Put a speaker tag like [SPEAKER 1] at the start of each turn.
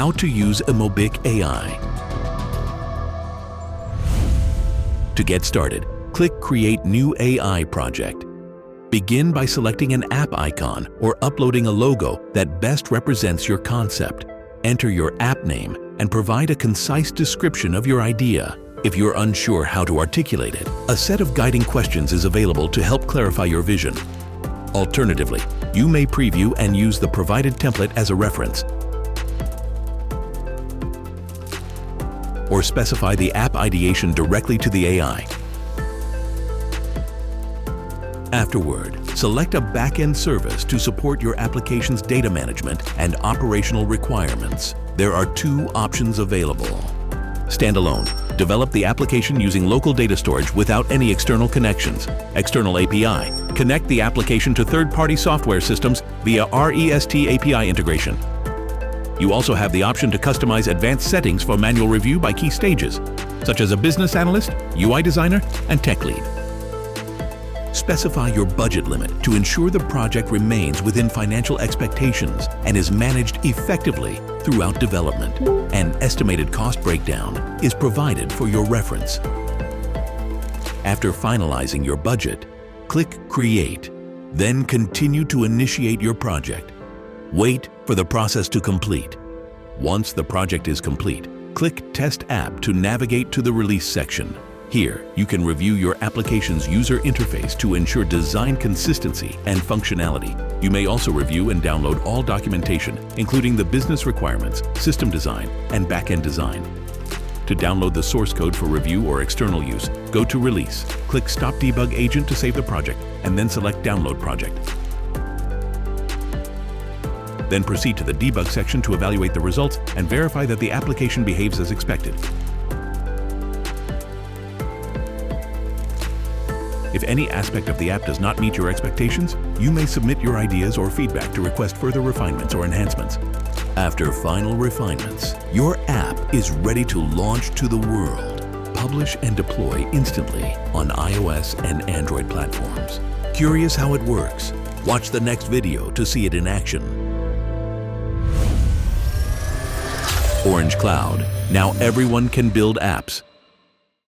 [SPEAKER 1] How to use eMOBIQ AI. To get started, click Create New AI Project. Begin by selecting an app icon or uploading a logo that best represents your concept. Enter your app name and provide a concise description of your idea. If you're unsure how to articulate it, a set of guiding questions is available to help clarify your vision. Alternatively, you may preview and use the provided template as a reference, or specify the app ideation directly to the AI. Afterward, select a back-end service to support your application's data management and operational requirements. There are two options available. Standalone. Develop the application using local data storage without any external connections. External API. Connect the application to third-party software systems via REST API integration. You also have the option to customize advanced settings for manual review by key stages, such as a business analyst, UI designer, and tech lead. Specify your budget limit to ensure the project remains within financial expectations and is managed effectively throughout development. An estimated cost breakdown is provided for your reference. After finalizing your budget, click Create, then continue to initiate your project. Wait for the process to complete. Once the project is complete, click Test App to navigate to the Release section. Here, you can review your application's user interface to ensure design consistency and functionality. You may also review and download all documentation, including the business requirements, system design, and back-end design. To download the source code for review or external use, go to Release, click Stop Debug Agent to save the project, and then select Download Project. Then proceed to the Debug section to evaluate the results and verify that the application behaves as expected. If any aspect of the app does not meet your expectations, you may submit your ideas or feedback to request further refinements or enhancements. After final refinements, your app is ready to launch to the world. Publish and deploy instantly on iOS and Android platforms. Curious how it works? Watch the next video to see it in action. Orangekloud. Now everyone can build apps.